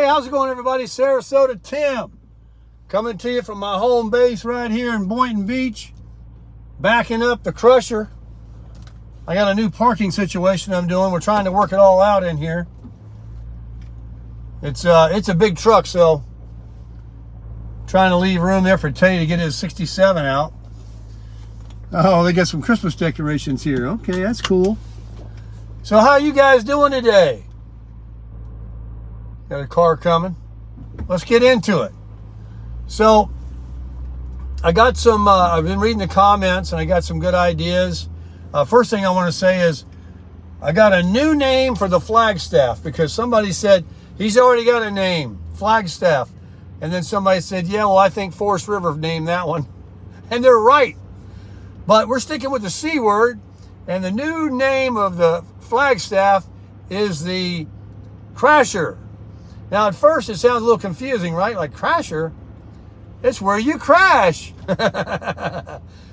Hey, how's it going, everybody? Sarasota Tim coming to you from my home base right here in Boynton Beach, backing up the crusher. I got a new parking situation I'm doing. We're trying to work it all out in here. It's a big truck, so trying to leave room there for Teddy to get his 67 out. Oh, they got some Christmas decorations here. Okay, that's cool. So how you guys doing today? Got a car coming. Let's get into it. So I got some, I've been reading the comments and I got some good ideas. First thing I want to say is I got a new name for the Flagstaff because somebody said he's already got a name, Flagstaff. And then somebody said, yeah, well, I think Forest River named that one. And they're right. But we're sticking with the C word. And the new name of the Flagstaff is the Crasher. Now, at first, it sounds a little confusing, right? Like Crasher, it's where you crash.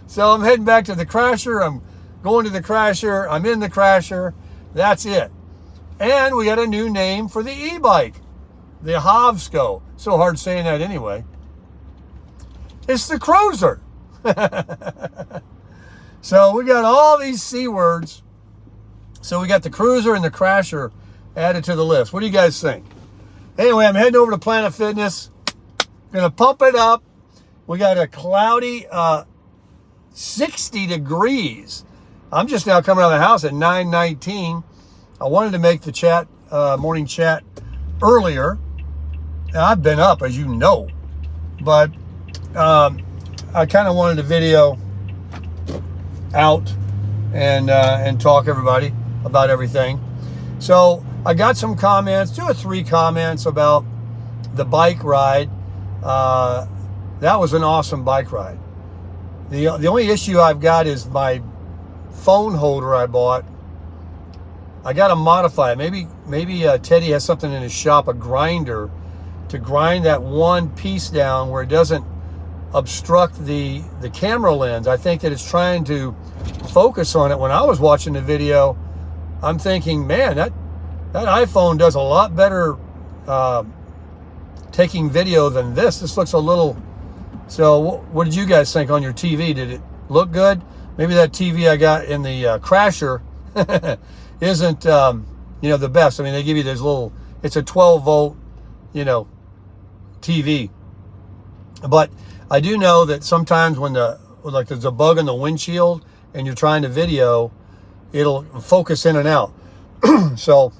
So I'm heading back to the Crasher. I'm going to the Crasher. I'm in the Crasher. That's it. And we got a new name for the e-bike, the Hovsco. So hard saying that anyway. It's the Cruiser. So we got all these C words. So we got the Cruiser and the Crasher added to the list. What do you guys think? Anyway, I'm heading over to Planet Fitness. Gonna pump it up. We got a cloudy 60 degrees. I'm just now coming out of the house at 9:19. I wanted to make the chat, morning chat earlier. Now, I've been up, as you know, but I kind of wanted to video out and talk everybody about everything. So I got some comments, 2 or 3 comments about the bike ride. That was an awesome bike ride. The only issue I've got is my phone holder I bought. I got to modify it. Maybe Teddy has something in his shop, a grinder, to grind that one piece down where it doesn't obstruct the camera lens. I think that it's trying to focus on it. When I was watching the video, I'm thinking, man, that iPhone does a lot better taking video than this. This looks a little... So what did you guys think on your TV? Did it look good? Maybe that TV I got in the Crasher isn't, the best. I mean, they give you this little... It's a 12-volt, TV. But I do know that sometimes when there's a bug in the windshield and you're trying to video, it'll focus in and out. So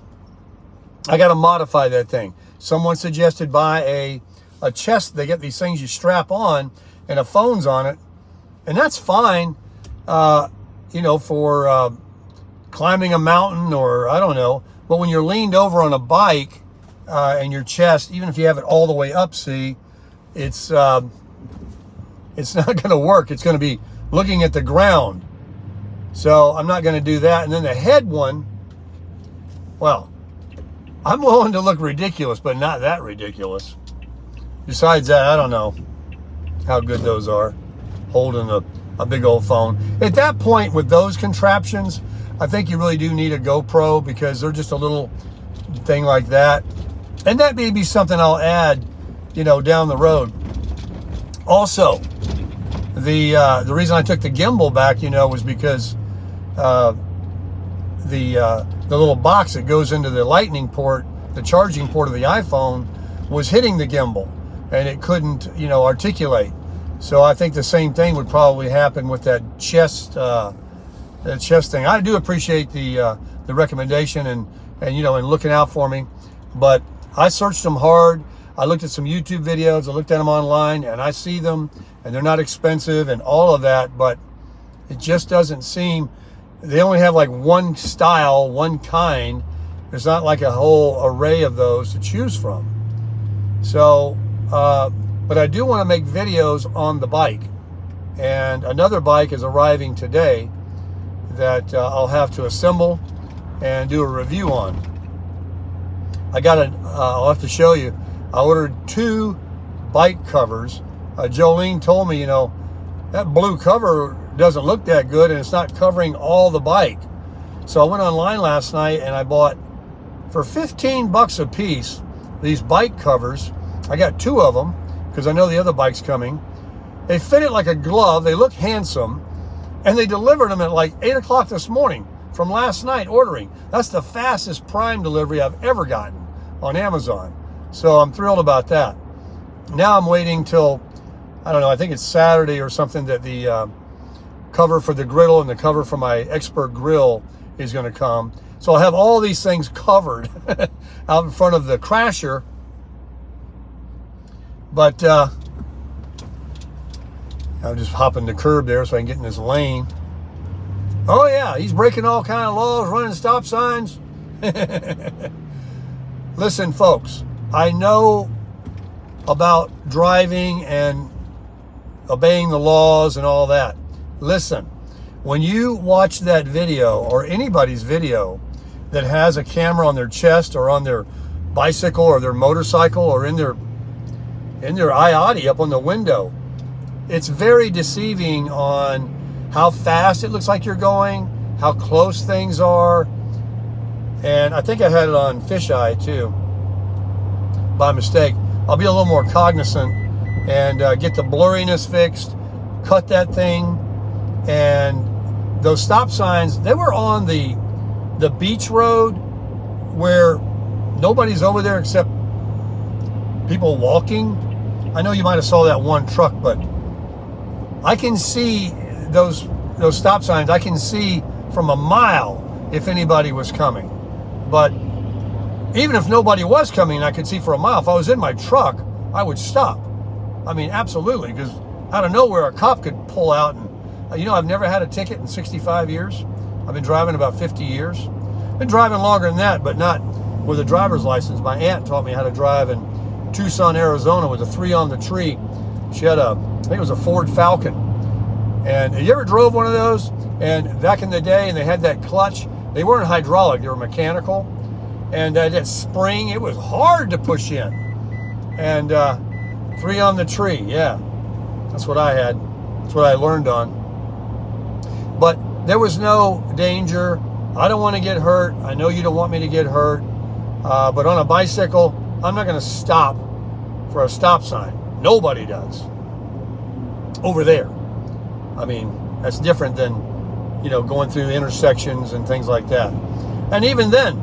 I got to modify that thing. Someone suggested buy a chest. They get these things you strap on and a phone's on it. And that's fine, for climbing a mountain or I don't know. But when you're leaned over on a bike and your chest, even if you have it all the way up, see, it's not going to work. It's going to be looking at the ground. So I'm not going to do that. And then the head one, well, I'm willing to look ridiculous, but not that ridiculous. Besides that, I don't know how good those are, holding a big old phone. At that point, with those contraptions, I think you really do need a GoPro because they're just a little thing like that. And that may be something I'll add, down the road. Also, the reason I took the gimbal back, was because the little box that goes into the lightning port, the charging port of the iPhone, was hitting the gimbal and it couldn't, articulate. So I think the same thing would probably happen with that chest thing. I do appreciate the recommendation and looking out for me, but I searched them hard. I looked at some YouTube videos. I looked at them online, and I see them, and they're not expensive and all of that, but it just doesn't seem... They only have like one style, one kind. There's not like a whole array of those to choose from. So, but I do want to make videos on the bike. And another bike is arriving today that I'll have to assemble and do a review on. I'll have to show you. I ordered 2 bike covers. Jolene told me, that blue cover doesn't look that good and it's not covering all the bike. So I went online last night and I bought, for $15 a piece, these bike covers. I got 2 of them because I know the other bike's coming. They fit it like a glove. They look handsome. And they delivered them at like 8 o'clock this morning from last night ordering. That's the fastest Prime delivery I've ever gotten on Amazon. So I'm thrilled about that. Now I'm waiting till, I don't know, I think it's Saturday or something, that the cover for the griddle and the cover for my Expert grill is going to come. So I'll have all these things covered out in front of the Crasher. But I'm just hopping the curb there so I can get in this lane. Oh yeah, he's breaking all kind of laws, running stop signs. Listen, folks, I know about driving and obeying the laws and all that. Listen, when you watch that video, or anybody's video that has a camera on their chest or on their bicycle or their motorcycle or in their iOtti up on the window, it's very deceiving on how fast it looks like you're going, how close things are. And I think I had it on fisheye too, by mistake. I'll be a little more cognizant and get the blurriness fixed, cut that thing. And those stop signs, they were on the beach road where nobody's over there except people walking. I know you might have saw that one truck, but I can see those stop signs. I can see from a mile if anybody was coming. But even if nobody was coming, I could see for a mile. If I was in my truck, I would stop. I mean, absolutely, because out of nowhere, a cop could pull out. And I've never had a ticket in 65 years. I've been driving about 50 years. Been driving longer than that, but not with a driver's license. My aunt taught me how to drive in Tucson, Arizona, with a 3 on the tree. She had I think it was a Ford Falcon. And have you ever drove one of those? And back in the day, and they had that clutch. They weren't hydraulic, they were mechanical. And that spring, it was hard to push in. And 3 on the tree, yeah. That's what I had. That's what I learned on. But there was no danger. I don't want to get hurt. I know you don't want me to get hurt. But on a bicycle, I'm not going to stop for a stop sign. Nobody does. Over there. I mean, that's different than, going through intersections and things like that. And even then,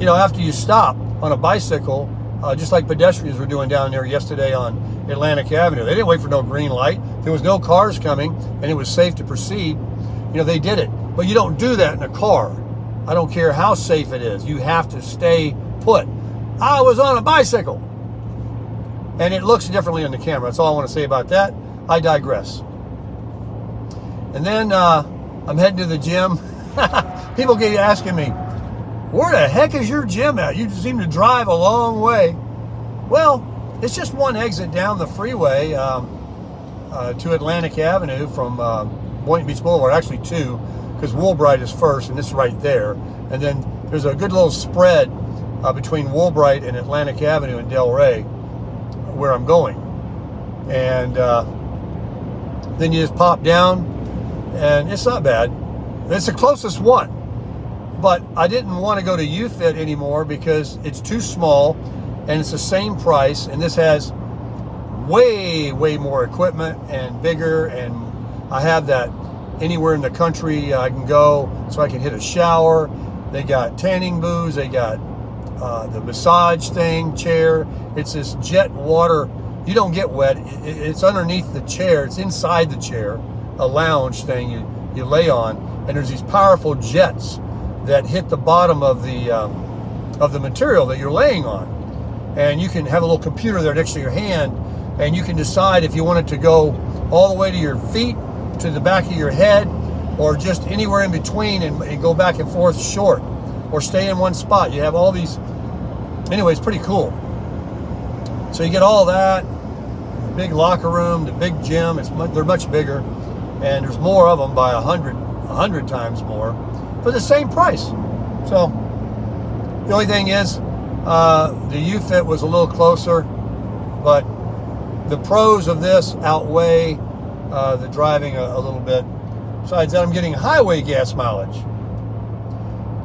after you stop on a bicycle, just like pedestrians were doing down there yesterday on Atlantic Avenue, they didn't wait for no green light. There was no cars coming and it was safe to proceed. They did it. But you don't do that in a car. I don't care how safe it is. You have to stay put. I was on a bicycle. And it looks differently on the camera. That's all I want to say about that. I digress. And then I'm heading to the gym. People keep asking me, where the heck is your gym at? You seem to drive a long way. Well, it's just one exit down the freeway to Atlantic Avenue from Boynton Beach Boulevard. Actually 2, because Woolbright is first, and it's right there. And then there's a good little spread between Woolbright and Atlantic Avenue in Delray, where I'm going. And then you just pop down, and it's not bad. It's the closest one. But I didn't want to go to UFit anymore because it's too small, and it's the same price, and this has way more equipment and bigger, and I have that anywhere in the country I can go, so I can hit a shower. They got tanning booths, they got the massage chair. It's this jet water. You don't get wet. It's underneath the chair. It's inside the chair, a lounge thing you lay on, and there's these powerful jets that hit the bottom of the material that you're laying on. And you can have a little computer there next to your hand, and you can decide if you want it to go all the way to your feet, to the back of your head, or just anywhere in between and go back and forth short, or stay in one spot. You have all these. Anyway, it's pretty cool. So you get all that, the big locker room, the big gym. They're much bigger, and there's more of them by 100 times more for the same price. So the only thing is, the UFit was a little closer, but the pros of this outweigh the driving a little bit. Besides that, I'm getting highway gas mileage.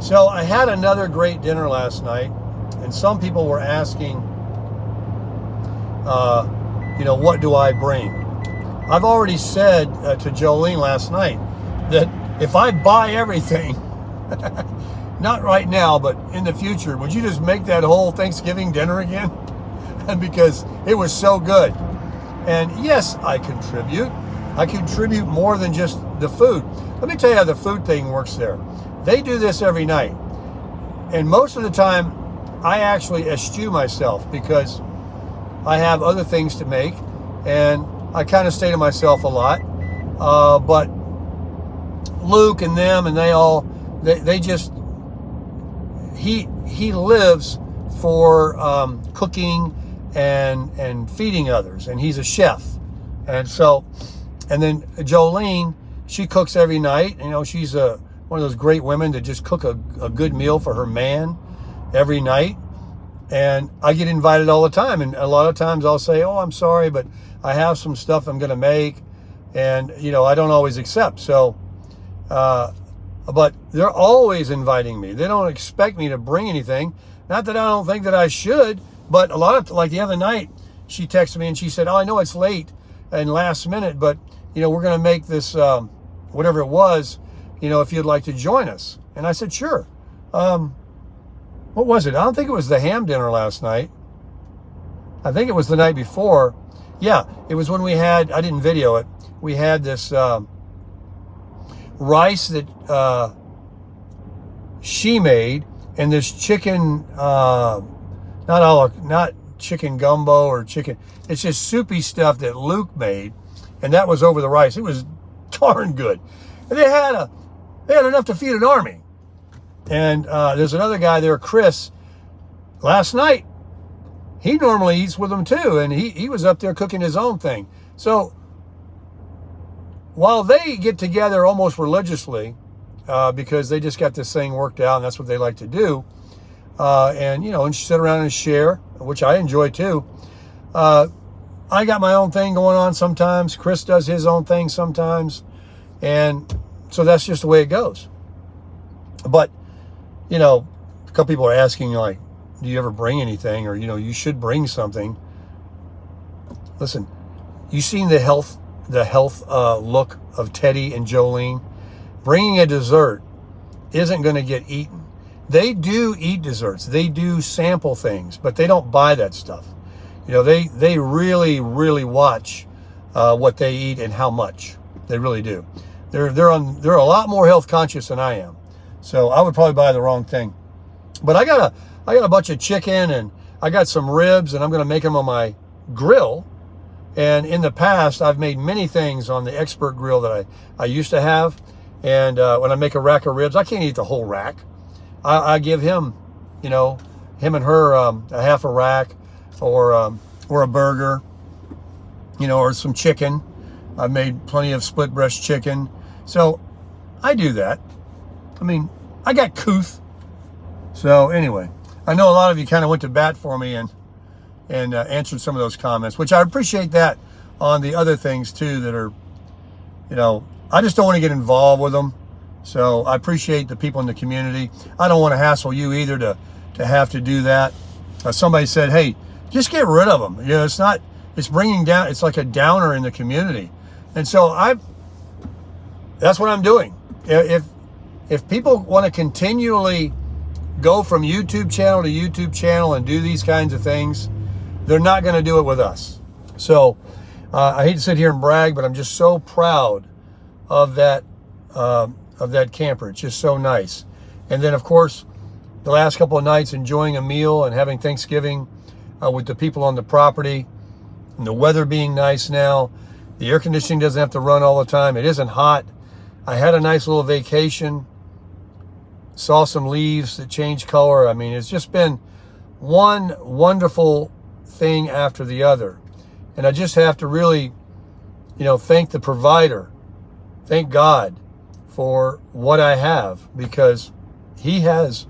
So I had another great dinner last night, and some people were asking, what do I bring? I've already said to Jolene last night that if I buy everything, not right now, but in the future, would you just make that whole Thanksgiving dinner again? Because it was so good. And yes, I contribute. I contribute more than just the food. Let me tell you how the food thing works there. They do this every night. And most of the time, I actually eschew myself because I have other things to make. And I kind of stay to myself a lot. But Luke and them and they just, he lives for cooking and feeding others, and he's a chef. And then Jolene, she cooks every night. She's one of those great women that just cook a good meal for her man every night. And I get invited all the time, and a lot of times I'll say, oh, I'm sorry, but I have some stuff I'm going to make, and I don't always accept. So but they're always inviting me. They don't expect me to bring anything. Not that I don't think that I should, but a lot of, like the other night, she texted me and she said, oh, I know it's late and last minute, but, we're going to make this, whatever it was, if you'd like to join us. And I said, sure. What was it? I don't think it was the ham dinner last night. I think it was the night before. Yeah, it was when I didn't video it. We had this rice that she made, and this chicken, not chicken gumbo or chicken. It's just soupy stuff that Luke made, and that was over the rice. It was darn good. And they had enough to feed an army. And there's another guy there, Chris. Last night, he normally eats with them too, and he was up there cooking his own thing. So while they get together almost religiously, because they just got this thing worked out, and that's what they like to do, and sit around and share, which I enjoy too. I got my own thing going on sometimes. Chris does his own thing sometimes, and so that's just the way it goes. But a couple people are asking, like, do you ever bring anything, or you should bring something. Listen, you seen the health look of Teddy and Jolene. Bringing a dessert isn't going to get eaten. They do eat desserts. They do sample things, but they don't buy that stuff. They really, really watch what they eat and how much. They really do. They're a lot more health conscious than I am. So I would probably buy the wrong thing. But I got a bunch of chicken, and I got some ribs, and I'm going to make them on my grill. And in the past, I've made many things on the expert grill that I used to have. And when I make a rack of ribs, I can't eat the whole rack. I give him, him and her a half a rack, or a burger, or some chicken. I've made plenty of split breast chicken. So I do that. I mean, I got couth. So anyway, I know a lot of you kind of went to bat for me and answered some of those comments, which I appreciate that on the other things too that are, I just don't want to get involved with them. So I appreciate the people in the community. I don't want to hassle you either to have to do that. Somebody said, hey, just get rid of them. It's bringing down, it's like a downer in the community. And so that's what I'm doing. If people want to continually go from YouTube channel to YouTube channel and do these kinds of things, they're not going to do it with us. So I hate to sit here and brag, but I'm just so proud of that camper. It's just so nice. And then, of course, the last couple of nights enjoying a meal and having Thanksgiving with the people on the property, and the weather being nice now. The air conditioning doesn't have to run all the time. It isn't hot. I had a nice little vacation. Saw some leaves that change color. I mean, it's just been one wonderful thing after the other. And I just have to really, thank the provider. Thank God for what I have, because he has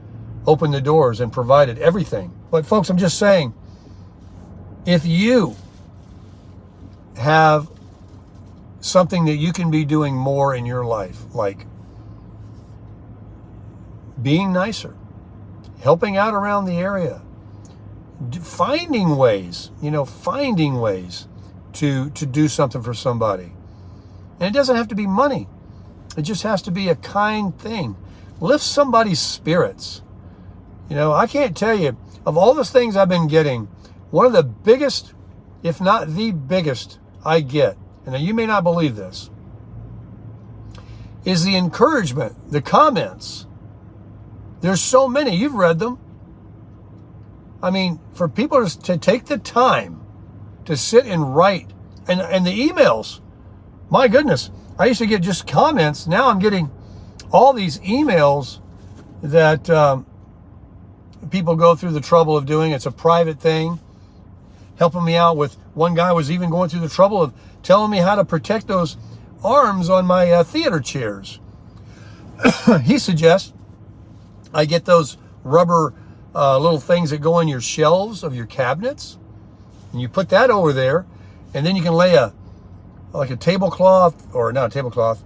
opened the doors and provided everything. But folks, I'm just saying, if you have something that you can be doing more in your life, like being nicer, helping out around the area, finding ways, finding ways to do something for somebody. And it doesn't have to be money. It just has to be a kind thing. Lift somebody's spirits. I can't tell you, of all the things I've been getting, one of the biggest, if not the biggest I get, and you may not believe this, is the encouragement, the comments. There's so many. You've read them. I mean, for people to take the time to sit and write, and the emails, my goodness, I used to get just comments. Now I'm getting all these emails that people go through the trouble of doing. It's a private thing, helping me out with. One guy was even going through the trouble of telling me how to protect those arms on my theater chairs. He suggests I get those rubber little things that go in your shelves of your cabinets, and you put that over there, and then you can lay a tablecloth, or not a tablecloth,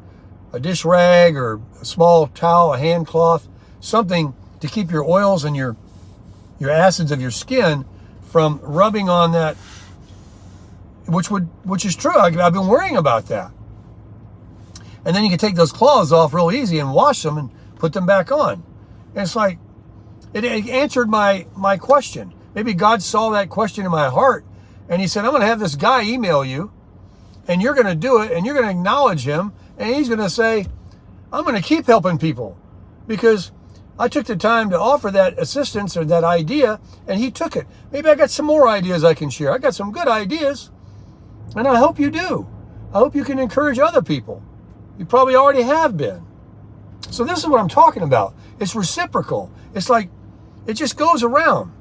a dish rag or a small towel, a hand cloth, something to keep your oils and your acids of your skin from rubbing on that, which is true. I've been worrying about that. And then you can take those cloths off real easy and wash them and put them back on. And it's like, it answered my question. Maybe God saw that question in my heart, and he said, I'm going to have this guy email you, and you're going to do it, and you're going to acknowledge him, and he's going to say, I'm going to keep helping people because I took the time to offer that assistance or that idea, and he took it. Maybe I got some more ideas I can share. I got some good ideas, and I hope you do. I hope you can encourage other people. You probably already have been. So this is what I'm talking about. It's reciprocal. It's like, it just goes around.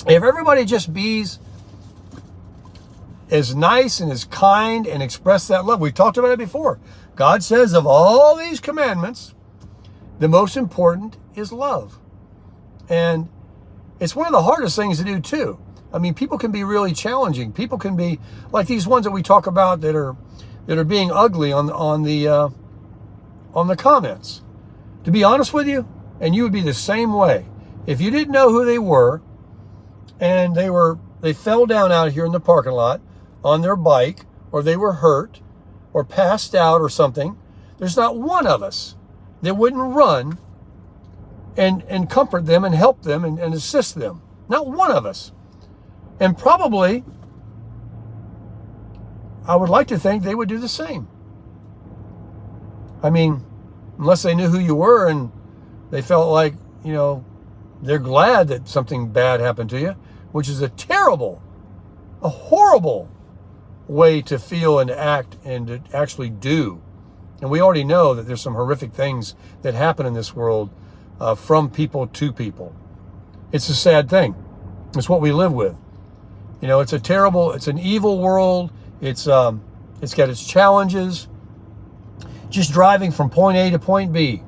If everybody just bees as nice and as kind and express that love. We've talked about it before. God says of all these commandments, the most important is love. And it's one of the hardest things to do too. I mean, people can be really challenging. People can be like these ones that we talk about that are being ugly on the comments. To be honest with you, and you would be the same way. If you didn't know who they were, and they fell down out here in the parking lot on their bike, or they were hurt, or passed out or something, there's not one of us that wouldn't run and comfort them and help them and assist them. Not one of us. And probably, I would like to think they would do the same. I mean, unless they knew who you were and they felt like, they're glad that something bad happened to you, which is a horrible way to feel and act and to actually do. And we already know that there's some horrific things that happen in this world from people to people. It's a sad thing. It's what we live with. It's an evil world. It's got its challenges. Just driving from point A to point B.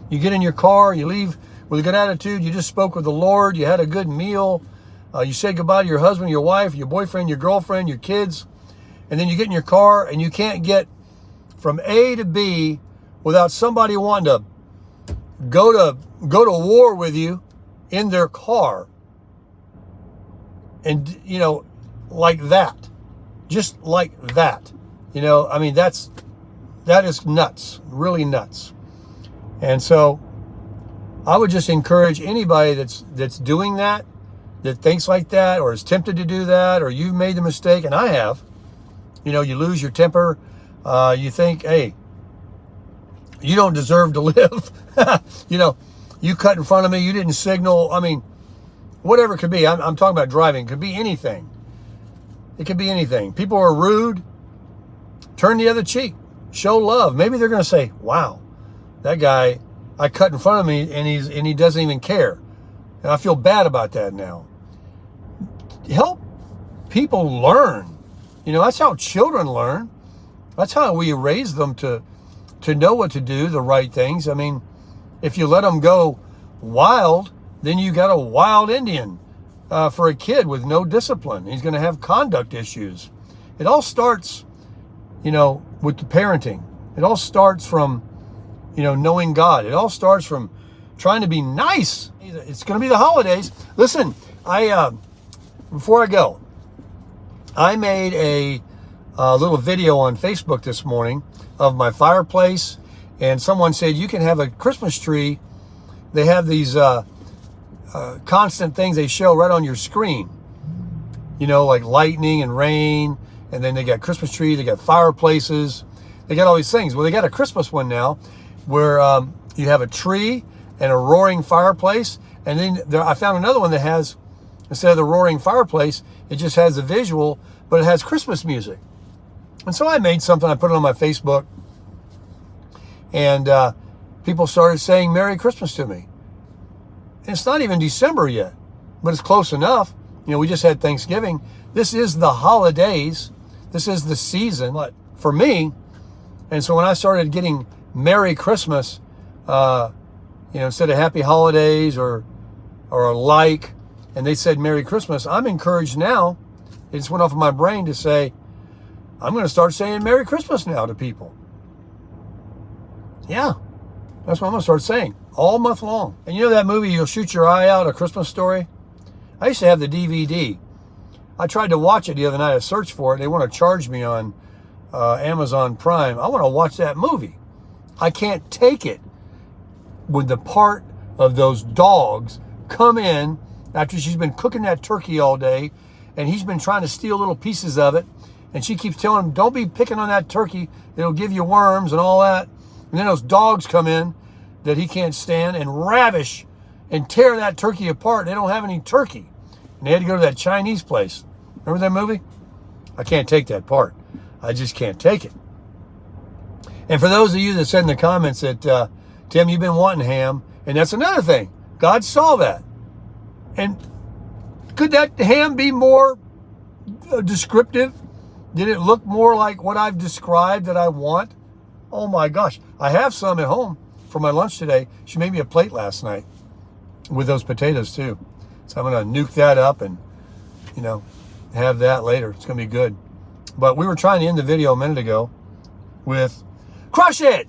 You get in your car, you leave with a good attitude, you just spoke with the Lord, you had a good meal, you said goodbye to your husband, your wife, your boyfriend, your girlfriend, your kids, and then you get in your car and you can't get from A to B without somebody wanting to go to war with you in their car. And, like that. Just like that. That is nuts, really nuts. And so I would just encourage anybody that's doing that thinks like that, or is tempted to do that, or you've made the mistake, and I have. You lose your temper. You think, hey, you don't deserve to live. You cut in front of me. You didn't signal. I mean, whatever it could be. I'm talking about driving. It could be anything. It could be anything. People are rude. Turn the other cheek. Show love. Maybe they're going to say, wow, that guy, I cut in front of me and he doesn't even care. And I feel bad about that now. Help people learn. That's how children learn. That's how we raise them to know what to do, the right things. I mean, if you let them go wild, then you got a wild Indian for a kid with no discipline. He's going to have conduct issues. It all starts, with the parenting. It all starts from, knowing God. It all starts from trying to be nice. It's going to be the holidays. Listen, I before I go, I made a little video on Facebook this morning of my fireplace, and someone said you can have a Christmas tree. They have these constant things they show right on your screen, you know, like lightning and rain, and then they got Christmas trees, they got fireplaces, they got all these things. Well, they got a Christmas one now where you have a tree and a roaring fireplace, and then I found another one that has, instead of the roaring fireplace, it just has a visual, but it has Christmas music. And so I made something, I put it on my Facebook, and people started saying Merry Christmas to me. And it's not even December yet, but it's close enough. You know, we just had Thanksgiving. This is the holidays. This is the season for me. And so when I started getting Merry Christmas, you know, instead of Happy Holidays or like, and they said Merry Christmas, I'm encouraged now. It just went off of my brain to say, I'm going to start saying Merry Christmas now to people. Yeah, that's what I'm going to start saying all month long. And you know that movie, You'll Shoot Your Eye Out, A Christmas Story? I used to have the DVD. I tried to watch it the other night. I searched for it. They want to charge me on Amazon Prime. I want to watch that movie. I can't take it when the part of those dogs come in after she's been cooking that turkey all day, and he's been trying to steal little pieces of it, and she keeps telling him, don't be picking on that turkey, it'll give you worms and all that. And then those dogs come in that he can't stand and ravish and tear that turkey apart. They don't have any turkey, and they had to go to that Chinese place. Remember that movie? I can't take that part. I just can't take it. And for those of you that said in the comments that, Tim, you've been wanting ham, and that's another thing. God saw that. And could that ham be more descriptive? Did it look more like what I've described that I want? Oh my gosh. I have some at home for my lunch today. She made me a plate last night with those potatoes too. So I'm going to nuke that up and, you know, have that later. It's going to be good. But we were trying to end the video a minute ago with crush it.